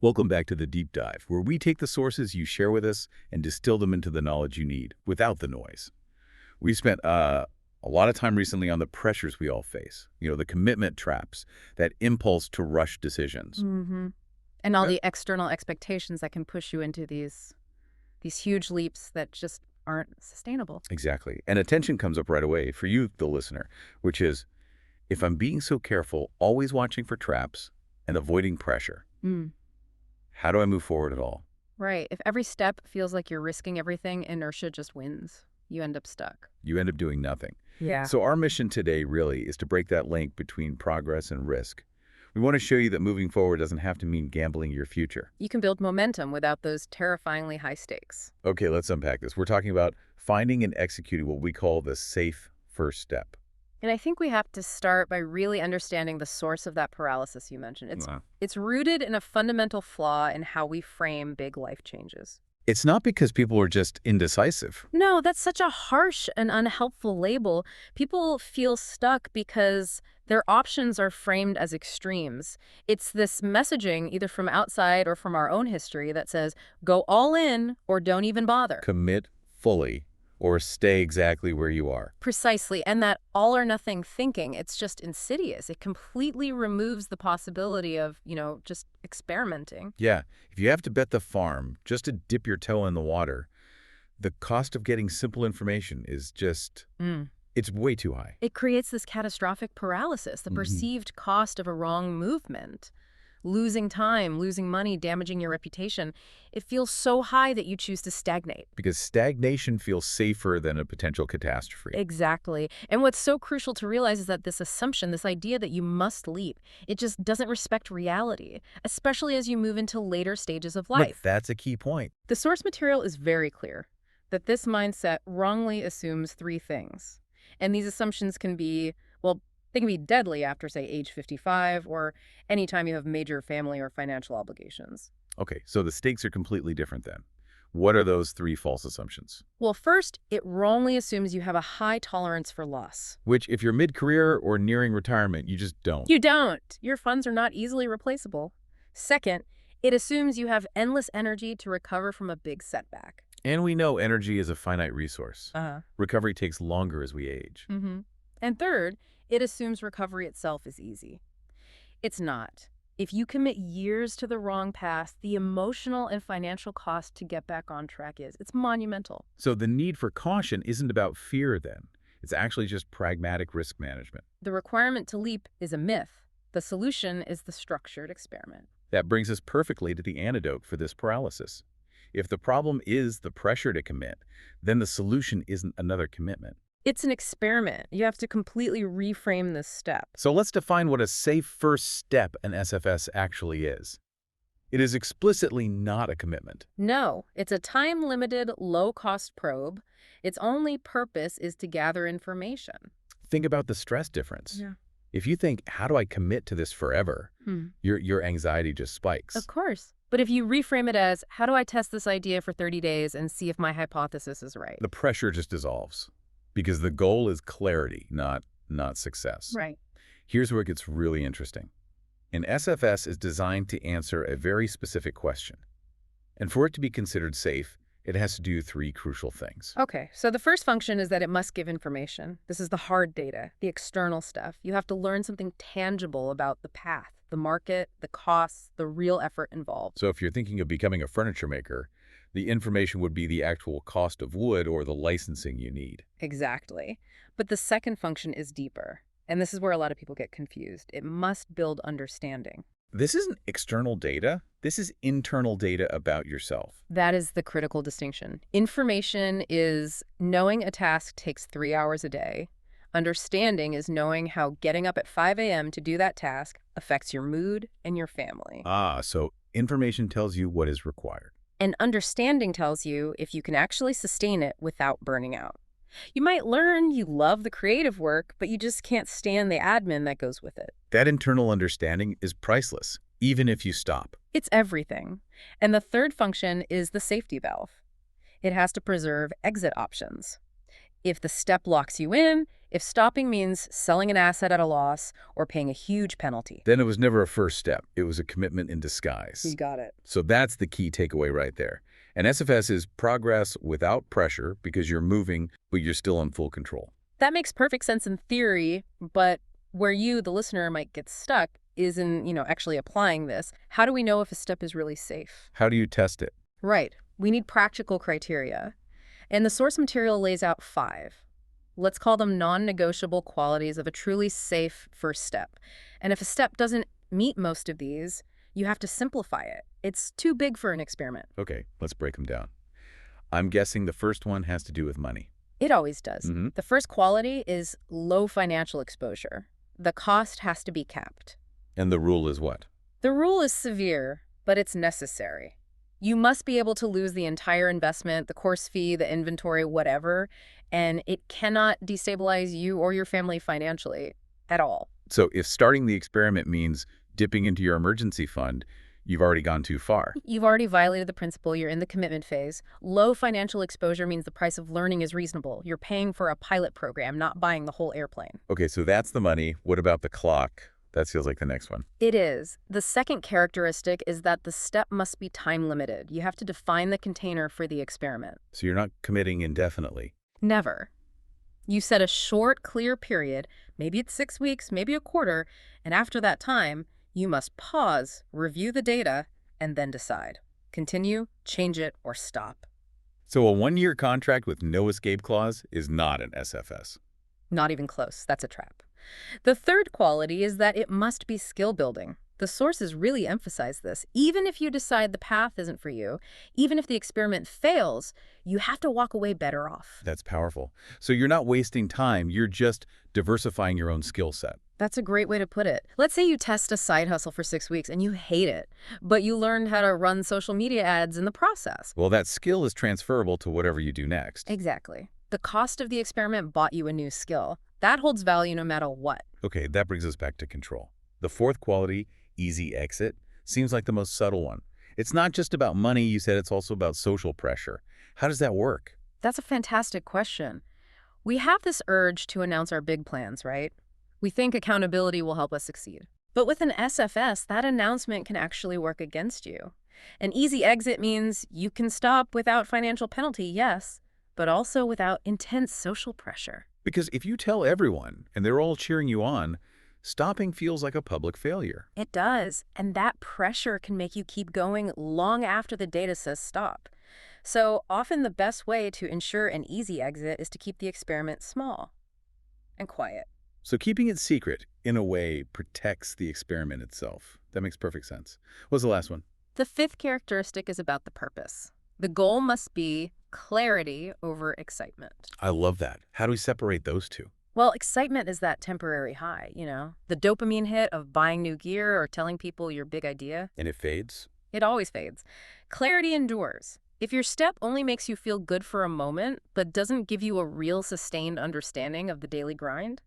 Welcome back to the Deep Dive, where we take the sources you share with us and distill them into the knowledge you need, without the noise. We spent a lot of time recently on the pressures we all face, the commitment traps, that impulse to rush decisions. Mm-hmm. And all Uh, the external expectations that can push you into these huge leaps that just aren't sustainable. Exactly. And attention comes up right away for you, the listener, which is, if I'm being so careful, always watching for traps and avoiding pressure, Mm. how do I move forward at all? Right. If every step feels like you're risking everything, inertia just wins. You end up stuck. You end up doing nothing. Yeah. So our mission today really is to break that link between progress and risk. We want to show you that moving forward doesn't have to mean gambling your future. You can build momentum without those terrifyingly high stakes. Okay, let's unpack this. We're talking about finding and executing what we call the safe first step. And I think we have to start by really understanding the source of that paralysis you mentioned. Wow. It's rooted in a fundamental flaw in how we frame big life changes. It's not because people are just indecisive. No, that's such a harsh and unhelpful label. People feel stuck because their options are framed as extremes. It's this messaging, either from outside or from our own history, that says, go all in or don't even bother. Commit fully or stay exactly where you are. Precisely. And that all or nothing thinking, it's just insidious. It completely removes the possibility of, just experimenting. Yeah, if you have to bet the farm just to dip your toe in the water, the cost of getting simple information is just, it's way too high. It creates this catastrophic paralysis, the perceived cost of a wrong movement. Losing time, losing money, damaging your reputation. It feels so high that you choose to stagnate. Because stagnation feels safer than a potential catastrophe. Exactly. And what's so crucial to realize is that this assumption, this idea that you must leap, it just doesn't respect reality, especially as you move into later stages of life. But that's a key point. The source material is very clear that this mindset wrongly assumes three things. And these assumptions can be, they can be deadly after, say, age 55 or anytime you have major family or financial obligations. Okay, so the stakes are completely different then. What are those three false assumptions? Well, first, it wrongly assumes you have a high tolerance for loss. Which, if you're mid-career or nearing retirement, you just don't. You don't. Your funds are not easily replaceable. Second, it assumes you have endless energy to recover from a big setback. And we know energy is a finite resource. Uh-huh. Recovery takes longer as we age. And third, it assumes recovery itself is easy. It's not. If you commit years to the wrong path, the emotional and financial cost to get back on track it's monumental. So the need for caution isn't about fear then. It's actually just pragmatic risk management. The requirement to leap is a myth. The solution is the structured experiment. That brings us perfectly to the antidote for this paralysis. If the problem is the pressure to commit, then the solution isn't another commitment. It's an experiment. You have to completely reframe this step. So let's define what a safe first step in SFS actually is. It is explicitly not a commitment. No, it's a time-limited, low-cost probe. Its only purpose is to gather information. Think about the stress difference. Yeah. If you think, how do I commit to this forever? Your anxiety just spikes. Of course. But if you reframe it as, how do I test this idea for 30 days and see if my hypothesis is right? The pressure just dissolves. Because the goal is clarity, not success. Right. Here's where it gets really interesting. An SFS is designed to answer a very specific question. And for it to be considered safe, it has to do three crucial things. Okay, so the first function is that it must give information. This is the hard data, the external stuff. You have to learn something tangible about the path, the market, the costs, the real effort involved. So if you're thinking of becoming a furniture maker, the information would be the actual cost of wood or the licensing you need. Exactly. But the second function is deeper. And this is where a lot of people get confused. It must build understanding. This isn't external data. This is internal data about yourself. That is the critical distinction. Information is knowing a task takes 3 hours a day. Understanding is knowing how getting up at 5 a.m. to do that task affects your mood and your family. So information tells you what is required. And understanding tells you if you can actually sustain it without burning out. You might learn you love the creative work, but you just can't stand the admin that goes with it. That internal understanding is priceless, even if you stop. It's everything. And the third function is the safety valve. It has to preserve exit options. If the step locks you in, If stopping means selling an asset at a loss or paying a huge penalty. Then it was never a first step. It was a commitment in disguise. You got it. So that's the key takeaway right there. And SFS is progress without pressure because you're moving, but you're still in full control. That makes perfect sense in theory, but where you, the listener, might get stuck is in, actually applying this. How do we know if a step is really safe? How do you test it? Right. We need practical criteria. And the source material lays out 5. Let's call them non-negotiable qualities of a truly safe first step. And if a step doesn't meet most of these, you have to simplify it. It's too big for an experiment. Okay, let's break them down. I'm guessing the first one has to do with money. It always does. The first quality is low financial exposure. The cost has to be capped. And the rule is what? The rule is severe, but it's necessary. You must be able to lose the entire investment, the course fee, the inventory, whatever, and it cannot destabilize you or your family financially at all. So if starting the experiment means dipping into your emergency fund, you've already gone too far. You've already violated the principle. You're in the commitment phase. Low financial exposure means the price of learning is reasonable. You're paying for a pilot program, not buying the whole airplane. Okay, so that's the money. What about the clock? That feels like the next one. It is. The second characteristic is that the step must be time limited. You have to define the container for the experiment. So you're not committing indefinitely. Never. You set a short, clear period, maybe it's 6 weeks, maybe a quarter, and after that time, you must pause, review the data, and then decide. Continue, change it, or stop. So a 1-year contract with no escape clause is not an SFS. Not even close. That's a trap. The third quality is that it must be skill building. The sources really emphasize this. Even if you decide the path isn't for you, even if the experiment fails, you have to walk away better off. That's powerful. So you're not wasting time, you're just diversifying your own skill set. That's a great way to put it. Let's say you test a side hustle for 6 weeks and you hate it, but you learned how to run social media ads in the process. Well, that skill is transferable to whatever you do next. Exactly. The cost of the experiment bought you a new skill. That holds value no matter what. Okay, that brings us back to control. The fourth quality, easy exit, seems like the most subtle one. It's not just about money, you said it's also about social pressure. How does that work? That's a fantastic question. We have this urge to announce our big plans, right? We think accountability will help us succeed. But with an SFS, that announcement can actually work against you. An easy exit means you can stop without financial penalty, yes, but also without intense social pressure. Because if you tell everyone and they're all cheering you on, stopping feels like a public failure. It does, and that pressure can make you keep going long after the data says stop. So often the best way to ensure an easy exit is to keep the experiment small and quiet. So keeping it secret, in a way, protects the experiment itself. That makes perfect sense. What's the last one? The fifth characteristic is about the purpose. The goal must be clarity over excitement. I love that. How do we separate those two? Well, excitement is that temporary high, the dopamine hit of buying new gear or telling people your big idea. And it fades? It always fades. Clarity endures. If your step only makes you feel good for a moment, but doesn't give you a real sustained understanding of the daily grind,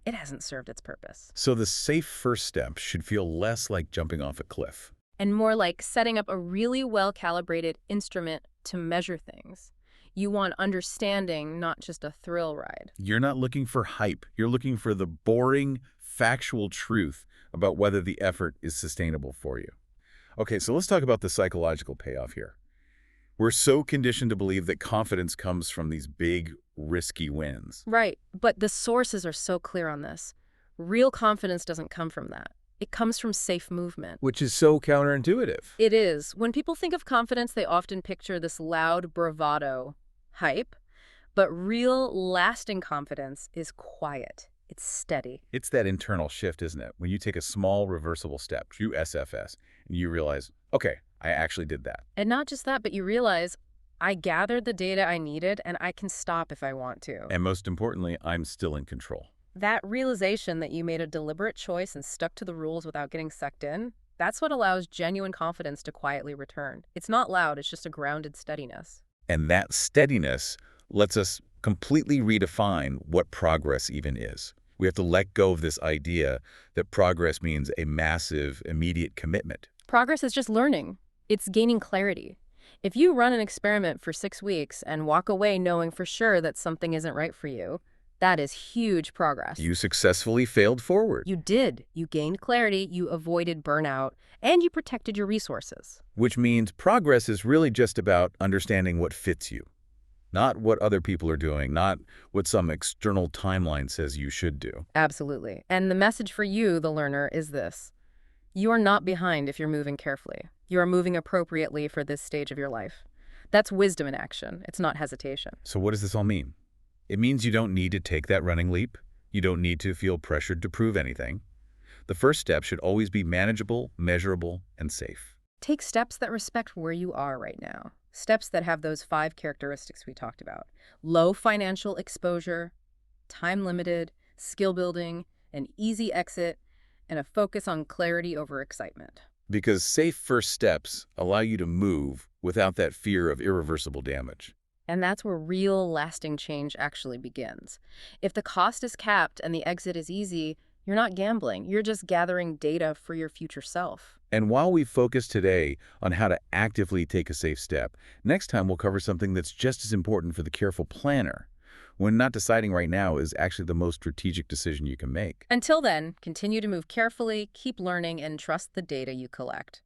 it hasn't served its purpose. So the safe first step should feel less like jumping off a cliff. And more like setting up a really well-calibrated instrument to measure things. You want understanding, not just a thrill ride. You're not looking for hype. You're looking for the boring, factual truth about whether the effort is sustainable for you. Okay, so let's talk about the psychological payoff here. We're so conditioned to believe that confidence comes from these big, risky wins. Right, but the sources are so clear on this. Real confidence doesn't come from that. It comes from safe movement. Which is so counterintuitive. It is. When people think of confidence, they often picture this loud bravado hype, but real lasting confidence is quiet. It's steady. It's that internal shift, isn't it? When you take a small reversible step, true SFS, and you realize, okay, I actually did that. And not just that, but you realize, I gathered the data I needed and I can stop if I want to. And most importantly, I'm still in control. That realization that you made a deliberate choice and stuck to the rules without getting sucked in, that's what allows genuine confidence to quietly return. It's not loud, it's just a grounded steadiness. And that steadiness lets us completely redefine what progress even is. We have to let go of this idea that progress means a massive, immediate commitment. Progress is just learning. It's gaining clarity. If you run an experiment for 6 weeks and walk away knowing for sure that something isn't right for you, That is huge progress. You successfully failed forward, You did. You gained clarity, you avoided burnout, and you protected your resources. which means progress is really just about understanding what fits you, not what other people are doing, not what some external timeline says you should do. Absolutely. And the message for you, the learner, is this. You are not behind if you're moving carefully. You are moving appropriately for this stage of your life. That's wisdom in action. It's not hesitation. So what does this all mean? It means you don't need to take that running leap. You don't need to feel pressured to prove anything. The first step should always be manageable, measurable, and safe. Take steps that respect where you are right now. Steps that have those 5 characteristics we talked about. Low financial exposure, time limited, skill building, an easy exit, and a focus on clarity over excitement. Because safe first steps allow you to move without that fear of irreversible damage. And that's where real lasting change actually begins. If the cost is capped and the exit is easy, you're not gambling. You're just gathering data for your future self. And while we focus today on how to actively take a safe step, next time we'll cover something that's just as important for the careful planner, when not deciding right now is actually the most strategic decision you can make. Until then, continue to move carefully, keep learning, and trust the data you collect.